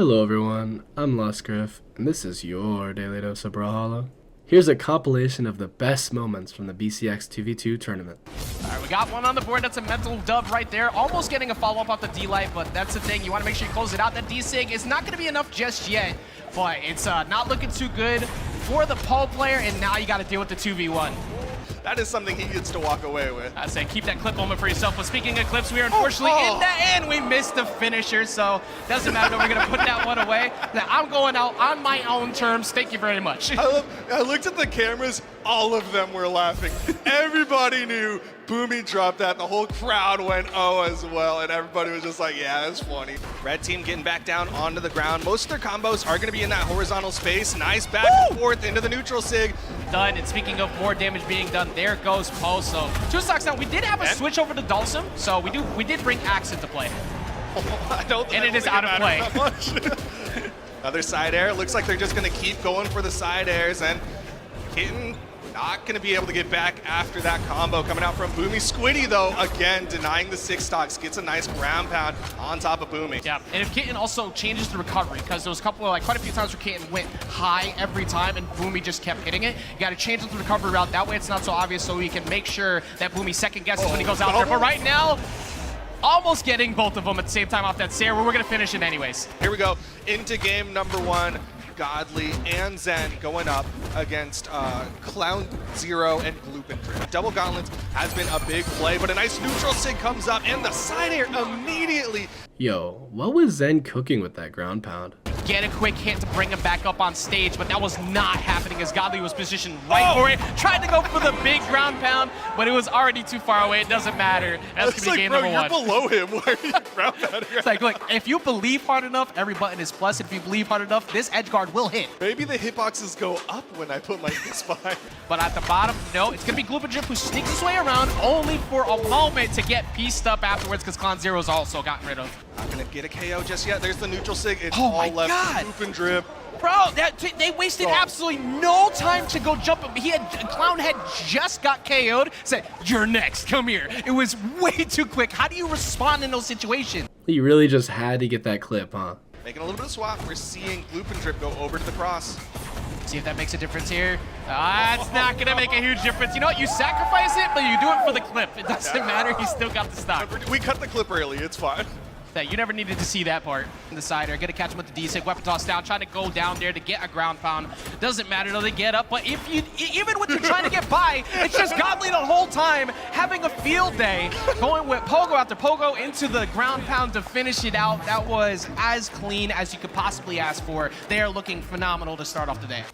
Hello everyone, I'm Lusgriff, and this is your Daily Dose of Brawlhalla. Here's a compilation of the best moments from the BCX 2v2 tournament. Alright, we got one on the board. That's a mental dub right there. Almost getting a follow-up off the D-Light, but that's the thing. You want to make sure you close it out. That D-Sig is not going to be enough just yet, but it's not looking too good for the pole player, and now you got to deal with the 2v1. That is something he gets to walk away with. I say keep that clip moment for yourself. But speaking of clips, we are unfortunately in the end. We missed the finisher, so doesn't matter. We're gonna put that one away. Now, I'm going out on my own terms. Thank you very much. I looked at the cameras. All of them were laughing. Everybody knew Boomy dropped that. The whole crowd went oh as well, and everybody was just like, yeah, that's funny. Red team getting back down onto the ground. Most of their combos are going to be in that horizontal space. Nice back and forth into the neutral sig. Done. And speaking of more damage being done, there goes Poe. So 2 stocks down. We did have a switch over to Dulcim, so we did bring Axe into play. And it is out of play. Another side air. Looks like they're just going to keep going for the side airs, and Kitten not going to be able to get back after that combo coming out from Boomy. Squiddy, though, again, denying the 6 stocks, gets a nice ground pound on top of Boomy. Yeah, and if Kitten also changes the recovery, because there was quite a few times where Kitten went high every time and Boomy just kept hitting it, you got to change the recovery route. That way it's not so obvious, so we can make sure that Boomy second guesses when he goes out there. But right now, almost getting both of them at the same time off that stair, where we're going to finish it anyways. Here we go, into game number 1. Godly and Zen going up against Clown Zero and Gloopendrift. Double Gauntlets has been a big play, but a nice neutral sig comes up and the side air immediately. Yo, what was Zen cooking with that ground pound? Get a quick hit to bring him back up on stage, but that was not happening as Godly was positioned right for it. Tried to go for the big ground pound, but it was already too far away. It doesn't matter. That's going to be game number 1. You're below him. Why are you ground pounding? It's like, look, if you believe hard enough, every button is plus. If you believe hard enough, this edge guard will hit. Maybe the hitboxes go up when I put my hits behind. But at the bottom, no, it's going to be Gloopendrift who sneaks his way around only for a moment to get pieced up afterwards because Clown Zero's also gotten rid of. Not going to get a KO just yet. There's the neutral sig. It's all left. Gloopendrift. Bro, they wasted absolutely no time to go jump him. Clown had just got KO'd, said, "You're next, come here." It was way too quick. How do you respond in those situations? You really just had to get that clip, huh? Making a little bit of swap. We're seeing Gloopendrift go over to the cross. See if that makes a difference here. It's not going to make a huge difference. You know what? You sacrifice it, but you do it for the clip. It doesn't matter. You still got the stock. We cut the clip early. It's fine. That you never needed to see that part. In the side air, gonna catch him with the D-Sig, weapon toss down, trying to go down there to get a ground pound. Doesn't matter though, they get up, but if you, even when you're trying to get by, it's just Godly the whole time, having a field day, going with Pogo after Pogo into the ground pound to finish it out. That was as clean as you could possibly ask for. They are looking phenomenal to start off the day.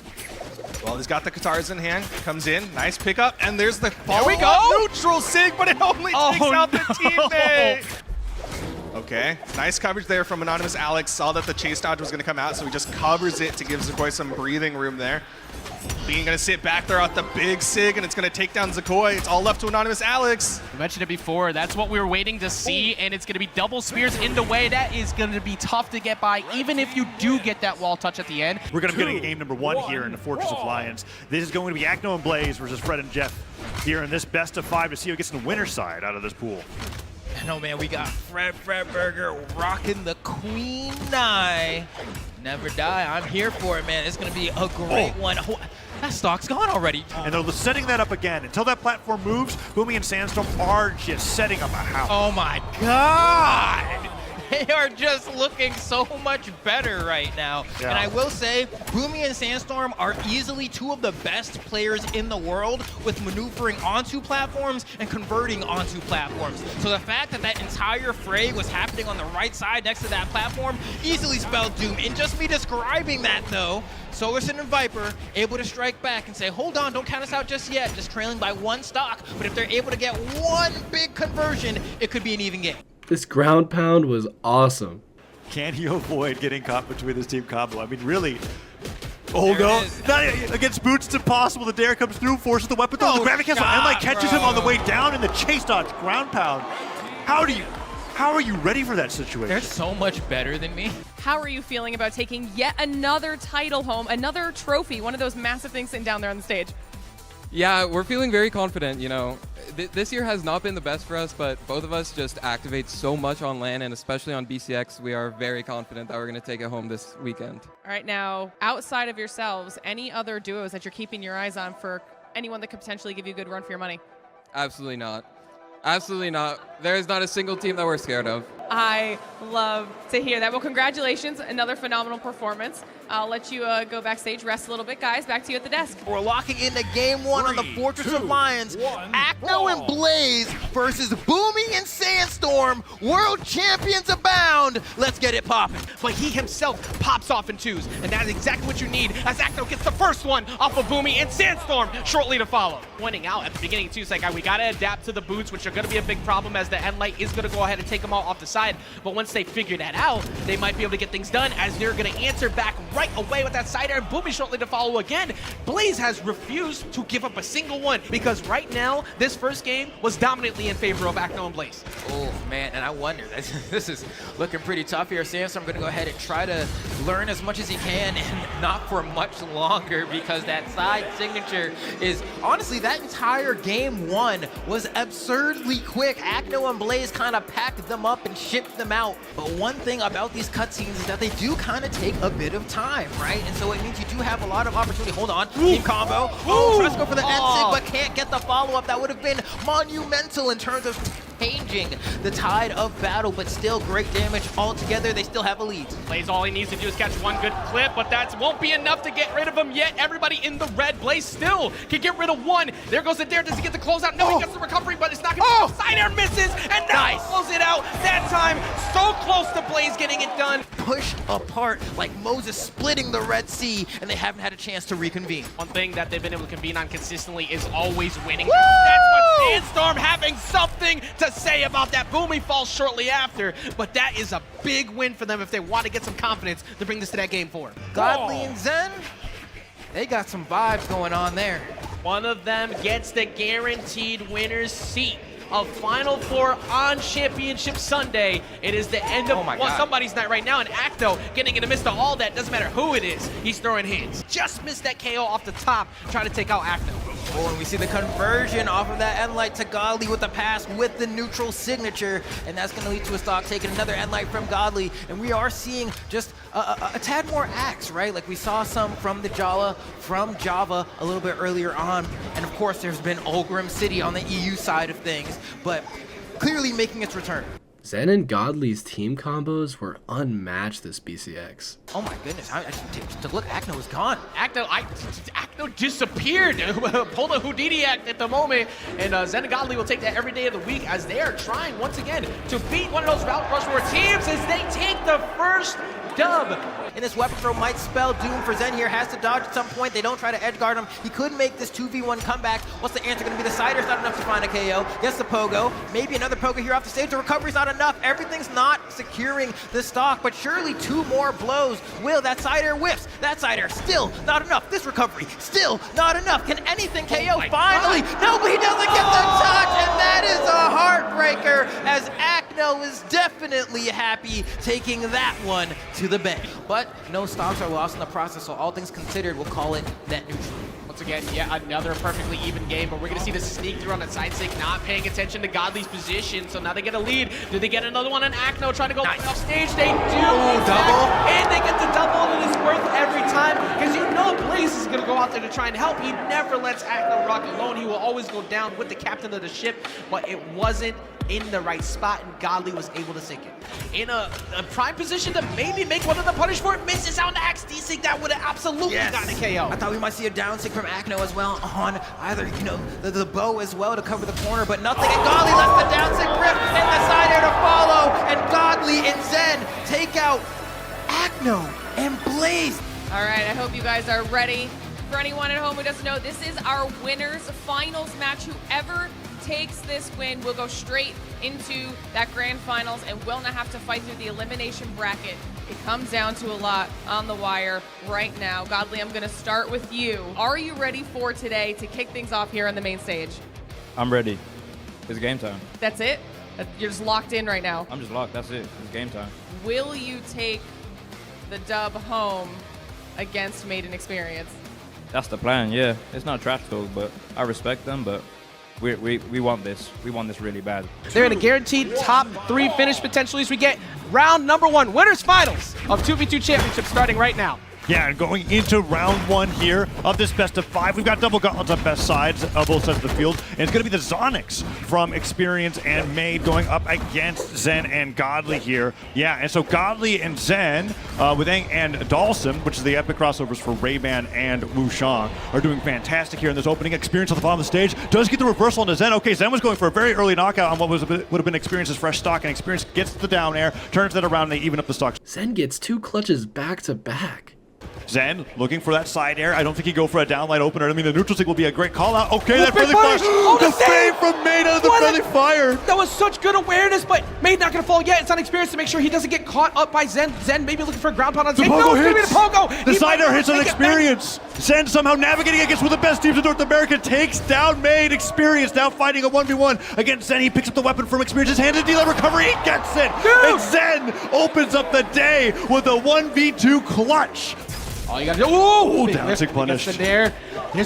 Well, he's got the guitars in hand, comes in, nice pickup, and there's the There we go! Neutral sig, but it only takes out the teammate. Okay, nice coverage there from Anonymous Alex. Saw that the chase dodge was going to come out, so he just covers it to give Zakoi some breathing room there. Being going to sit back there at the big sig, and it's going to take down Zakoi. It's all left to Anonymous Alex. I mentioned it before. That's what we were waiting to see, and it's going to be double spears in the way. That is going to be tough to get by, even if you do get that wall touch at the end. We're going to be getting game number 1 here in the Fortress of Lions. This is going to be Acno and Blaze versus Fred and Jeff here in this best of 5 to see who gets the winner side out of this pool. No, man, we got Fred Burger rocking the Queen Eye. Never die. I'm here for it, man. It's going to be a great one. Oh, that stock's gone already. And they're setting that up again. Until that platform moves, Boomy and Sandstorm are just setting up a house. Oh, my God. They are just looking so much better right now. Yeah. And I will say, Boomy and Sandstorm are easily 2 of the best players in the world with maneuvering onto platforms and converting onto platforms. So the fact that that entire fray was happening on the right side next to that platform easily spelled doom. And just me describing that, though, Solarson and Viper able to strike back and say, hold on, don't count us out just yet, just trailing by 1 stock. But if they're able to get 1 big conversion, it could be an even game. This ground pound was awesome. Can he avoid getting caught between this team combo? I mean, really. Oh no, not against Boots, it's impossible. The dare comes through, forces the weapon throw, the gravity cancel, and like catches him on the way down in the chase dodge ground pound. How are you ready for that situation? They're so much better than me. How are you feeling about taking yet another title home, another trophy, one of those massive things sitting down there on the stage? Yeah, we're feeling very confident, you know. This year has not been the best for us, but both of us just activate so much on LAN, and especially on BCX, we are very confident that we're going to take it home this weekend. All right, now, outside of yourselves, any other duos that you're keeping your eyes on for anyone that could potentially give you a good run for your money? Absolutely not. Absolutely not. There is not a single team that we're scared of. I love to hear that. Well, congratulations. Another phenomenal performance. I'll let you go backstage, rest a little bit. Guys, back to you at the desk. We're locking into game one on the Fortress of Lions. Acno and Blaze versus Boomy and Sandstorm. World champions abound. Let's get it popping. But he himself pops off in twos, and that is exactly what you need as Acno gets the first one off of Boomy and Sandstorm shortly to follow. Winning out at the beginning too, it's like, we gotta adapt to the boots, which are gonna be a big problem as the end light is gonna go ahead and take them all off the side. But once they figure that out, they might be able to get things done as they're gonna answer back right away with that side air, and Boomy shortly to follow again. Blaze has refused to give up a single one because right now, this first game was dominantly in favor of Acno and Blaze. Oh, man, and I wonder, this is looking pretty tough here. Sandstorm going to go ahead and try to learn as much as he can, and not for much longer, because that side signature is, honestly, that entire game one was absurdly quick. Acno and Blaze kind of packed them up and shipped them out. But one thing about these cutscenes is that they do kind of take a bit of time, right? And so it means you do have a lot of opportunity. Hold on, team combo. Oh, tries to go for the end-sig, but can't get the follow-up. That would have been monumental in terms of changing the tide of battle, but still great damage altogether. They still have a lead. Blaze, all he needs to do is catch one good clip, but that won't be enough to get rid of him yet. Everybody in the red. Blaze still can get rid of one. There goes the dare. Does he get the closeout? No, he gets the recovery, but it's not going to be side air misses, and now he close it out. That time, so close to Blaze getting it done. Pushed apart like Moses splitting the Red Sea, and they haven't had a chance to reconvene. One thing that they've been able to convene on consistently is always winning. Woo! That's what Sandstorm having something to say about that. Boomy falls shortly after, but that is a big win for them if they want to get some confidence to bring this to that game 4. Godly and Zen, they got some vibes going on there. One of them gets the guaranteed winner's seat of Final Four on Championship Sunday. It is the end of somebody's night right now, and Acno getting in the midst of all that. Doesn't matter who it is, he's throwing hands. Just missed that KO off the top, trying to take out Acno. Oh, and we see the conversion off of that Endlight to Godly with the pass with the neutral signature, and that's going to lead to a stock taking another Endlight from Godly, and we are seeing just a tad more acts, right? Like we saw some from the Java a little bit earlier on, and of course there's been Ulgrim City on the EU side of things, but clearly making its return. Zen and Godly's team combos were unmatched this BCX. Oh my goodness, to look, Acno is gone. Acno disappeared. Pulled a Houdini act at the moment, and Zen and Godly will take that every day of the week as they are trying once again to beat one of those Mount Rushmore teams as they take the first dub. And this weapon throw might spell doom for Zen here. Has to dodge at some point. They don't try to edge guard him. He could make this 2v1 comeback. What's the answer going to be? The Cider's not enough to find a KO. Gets the Pogo. Maybe another Pogo here off the stage. The recovery's not enough. Everything's not securing the stock, but surely 2 more blows will. That Cider whiffs. That Cider still not enough. This recovery still not enough. Can anything KO? Finally! No, but he doesn't get the touch, and that is a heartbreaker as Acno is definitely happy taking that one to the bank. But no stocks are lost in the process, so all things considered, we'll call it net neutral. Once again, yet another perfectly even game, but we're going to see the sneak through on the side stick, not paying attention to Godly's position, so now they get a lead. Do they get another one on Acno trying to go off stage? They do! Double! And they get the double, and it is worth every time, because you know Blaze is going to go out there to try and help. He never lets Acno rock alone. He will always go down with the captain of the ship, but it wasn't in the right spot, and Godly was able to sink it. In a prime position to maybe make one of the punish for it, misses out on the axe D-Sig. That would have absolutely gotten a KO. I thought we might see a down sig from Acno as well on either, the bow as well to cover the corner, but nothing. And Godly lets the down sig rip and the side air to follow, and Godly and Zen take out Acno and Blaze. All right, I hope you guys are ready. For anyone at home who doesn't know, this is our winners finals match. Whoever takes this win will go straight into that grand finals and will not have to fight through the elimination bracket. It comes down to a lot on the wire right now. Godly, I'm going to start with you. Are you ready for today to kick things off here on the main stage? I'm ready. It's game time. That's it? You're just locked in right now? I'm just locked. That's it. It's game time. Will you take the dub home against Maiden Experience? That's the plan, yeah. It's not trash talk, but I respect them, but We want this. We want this really bad. They're in a guaranteed top 3 finish potentially as we get round number 1, winners finals of 2v2 championship starting right now. Yeah, and going into round 1 here of this best of 5, we've got double gauntlets on best sides of both sides of the field, and it's going to be the Zonics from Experience and Made going up against Zen and Godly here. Yeah, and so Godly and Zen with Aang and Dalsim, which is the epic crossovers for Ray-Ban and Wushang, are doing fantastic here in this opening. Experience on the bottom of the stage does get the reversal into Zen. Okay, Zen was going for a very early knockout on what would have been Experience's fresh stock, and Experience gets the down air, turns that around, and they even up the stock. Zen gets 2 clutches back to back. Zen looking for that side air. I don't think he'd go for a downlight opener. I mean, the neutral stick will be a great call out. Okay, that friendly fire. Oh, the fade from Made out of the friendly fire. That was such good awareness, but Made not going to fall yet. It's on Experience to make sure he doesn't get caught up by Zen. Zen maybe looking for a ground pound on Zen. No, hits. Pogo. The side air hits on Experience. Zen somehow navigating against one of the best teams in North America. Takes down Made. Experience now fighting a 1v1 against Zen. He picks up the weapon from Experience. His hand to dealer recovery. He gets it. And Zen opens up the day with a 1v2 clutch. All you gotta do, ooh! Down sick punished. There's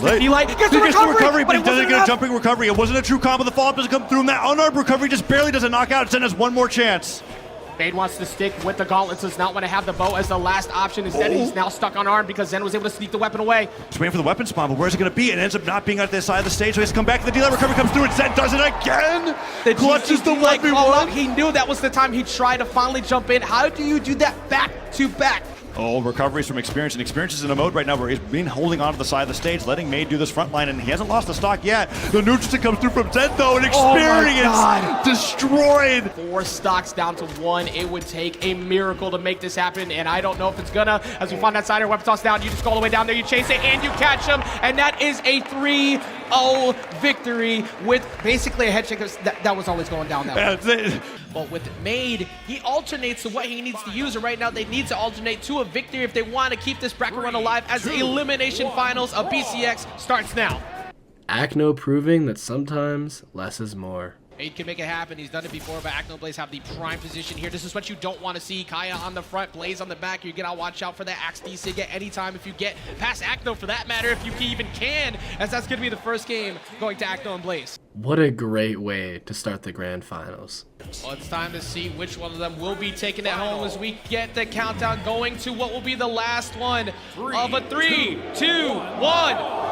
the D-Light. Gets the recovery, but he doesn't get a jumping recovery. It wasn't a true combo. The follow-up doesn't come through. And that unarmed recovery just barely doesn't knock out. Zen has one more chance. Fade wants to stick with the gauntlets, does not want to have the bow as the last option. Instead, he's now stuck on arm because Zen was able to sneak the weapon away. He's waiting for the weapon spawn, but where's it going to be? It ends up not being at this side of the stage, so he has to come back. The D-Light recovery comes through, and Zen does it again. The clutches the 1v1. He knew that was the time he tried to finally jump in. How do you do that back to back? Oh, recoveries from Experience, and Experience is in a mode right now where he's been holding on to the side of the stage, letting Made do this front line, and he hasn't lost the stock yet. The neutral stick comes through from Zen, though, and Experience destroyed. 4 stocks down to 1. It would take a miracle to make this happen, and I don't know if it's gonna. As we find that side air weapon toss down, you just go all the way down there, you chase it, and you catch him, and that is a 3-0 victory with basically a head shake. That was always going down that way. But with Made, he alternates to what he needs to use, and right now they need to alternate to a victory if they want to keep this bracket run alive as the elimination finals of BCX starts now. Acno proving that sometimes less is more. Made can make it happen. He's done it before, but Acno and Blaze have the prime position here. This is what you don't want to see. Kaya on the front, Blaze on the back. You're going to watch out for that Axe DC at any time if you get past Acno, for that matter, if you even can, as that's going to be the first game going to Acno and Blaze. What a great way to start the grand finals. Well, it's time to see which one of them will be taking it home as we get the countdown going to what will be the last one of a 3, 2, 1.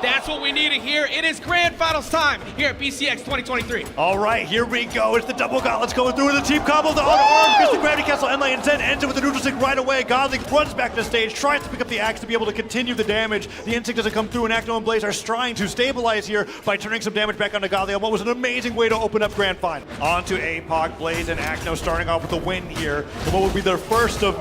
That's what we need to hear. It is grand finals time here at BCX 2023. All right, here we go. It's the double gauntlets going through with the team combo. The unarmed gets the gravity castle. Enlay and Zen ends it with the neutral stick right away. Godly runs back to the stage, tries to pick up the axe to be able to continue the damage. The instinct doesn't come through, and Acno and Blaze are trying to stabilize here by turning some damage back onto Godly on what was an amazing way to open up grand final. On to APOC, Blaze, and Acno starting off with the win here. So what would be their first of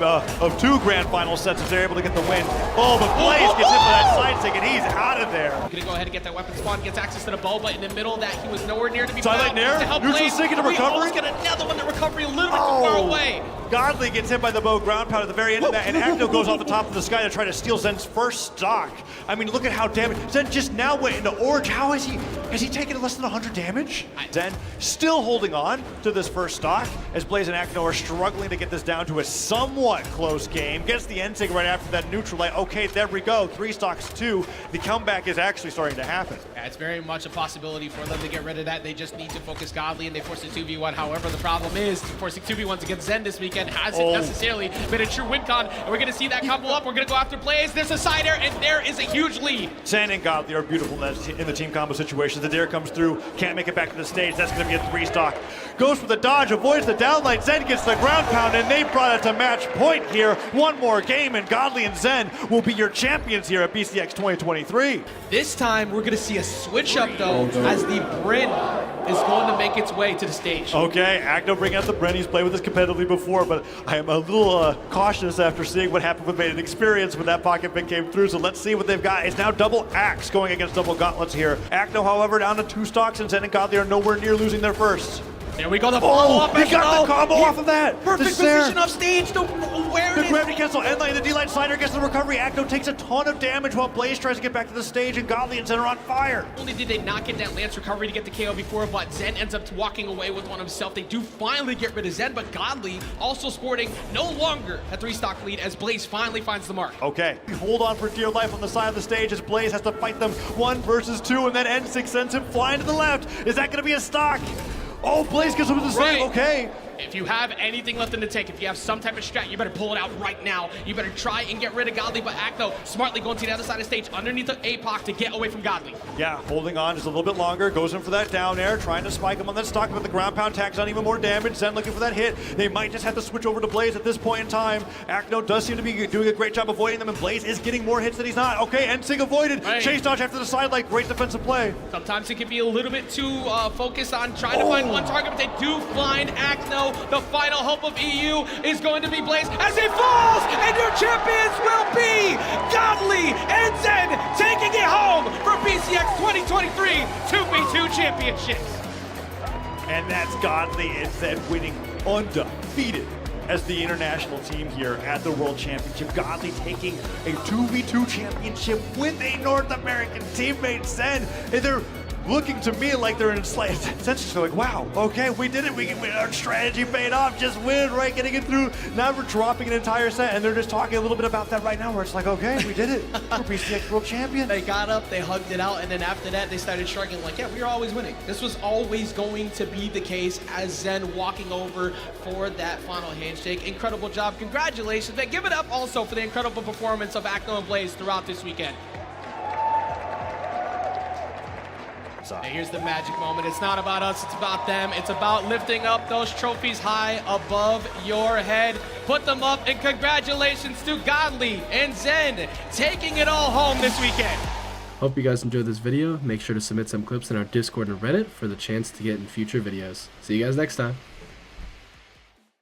2 grand final sets if they're able to get the win. Oh, but Blaze gets hit for that side stick, and he's out of there. Gonna go ahead and get that weapon spawn, gets access to the bow, but in the middle of that, he was nowhere near to be Silent found Nair, to help neutral Blaze. stick into recovery. Get another one, the recovery a little bit too far away. Godly gets hit by the bow ground pound at the very end of that, and Acno goes off the top of the sky to try to steal Zen's first stock. I mean, look at how damaged. Zen just now went into orange. How has he taken less than 100 damage? Zen still holding on to this first stock as Blaze and Acno are struggling to get this down to a somewhat close game. Gets the end sig right after that neutral light. Okay, there we go. 3 stocks, 2. The comeback is actually starting to happen. Yeah, it's very much a possibility for them to get rid of that. They just need to focus Godly, and they force a 2v1. However, the problem is forcing 2v1s against Zen this weekend hasn't necessarily been a true win con, and we're going to see that combo up. We're going to go after Blaze. There's a side air, and there is a huge lead. Zen and Godly are beautiful in the team combo situations. The dare comes through, can't make it back to the stage. That's going to be a 3 stock. Goes for the dodge, avoids the downlight. Zen gets the ground pound, and they brought it to match point here. One more game, and Godly and Zen will be your champions here at BCX 2023. This time, we're going to see a switch up, though, as the Bryn is going to make its way to the stage. Okay, Acno bringing out the Bryn. He's played with this competitively before, but I am a little cautious after seeing what happened with Made an Experience when that pocket pick came through, so let's see what they've got. It's now double axe going against double gauntlets here. Acno, however, down to 2 stocks, and Zen and Godly are nowhere near losing their first. There we go, the follow-up. He got the combo off of that. Perfect The Sarah. position off stage, the awareness. The gravity cancel, N-Line, the D-Line slider gets the recovery. Acto takes a ton of damage while Blaze tries to get back to the stage, and Godly and Zen are on fire. Not only did they not get that Lance recovery to get the KO before, but Zen ends up walking away with one himself. They do finally get rid of Zen, but Godly also sporting no longer a 3-stock lead as Blaze finally finds the mark. Okay, hold on for dear life on the side of the stage as Blaze has to fight them 1 versus 2, and then N6 sends him flying to the left. Is that going to be a stock? Oh, Blaze gets him with the save, okay. If you have anything left in the tank, if you have some type of strat, you better pull it out right now. You better try and get rid of Godly, but Acto smartly going to the other side of the stage underneath the APOC to get away from Godly. Yeah, holding on just a little bit longer, goes in for that down air, trying to spike him on that stock, but the ground pound tags on even more damage. Zen looking for that hit. They might just have to switch over to Blaze at this point in time. Acto does seem to be doing a great job avoiding them, and Blaze is getting more hits than he's not. Okay, NSYNC avoided. Right. Chase dodge after the side, like great defensive play. Sometimes it can be a little bit too focused on trying to find one target, but they do find Acto. The final hope of EU is going to be Blaze as he falls, and your champions will be Godly and Zen taking it home for BCX 2023 2v2 championships. And that's Godly and Zen winning undefeated as the international team here at the World Championship. Godly taking a 2v2 championship with a North American teammate, Zen. And they're looking to me like they're in slight sense. They're like, wow, okay, we did it. Our strategy paid off. Just win, right? Getting it through. Now we're dropping an entire set, and they're just talking a little bit about that right now, where it's like, okay, we did it. We're BCX World Champion. They got up, they hugged it out, and then after that, they started shrugging like, yeah, we were always winning. This was always going to be the case as Zen walking over for that final handshake. Incredible job. Congratulations. Man, give it up also for the incredible performance of Acto and Blaze throughout this weekend. And here's the magic moment. It's not about us, it's about them. It's about lifting up those trophies high above your head. Put them up, and congratulations to Godly and Zen taking it all home this weekend. Hope you guys enjoyed this video. Make sure to submit some clips in our Discord and Reddit for the chance to get in future videos. See you guys next time.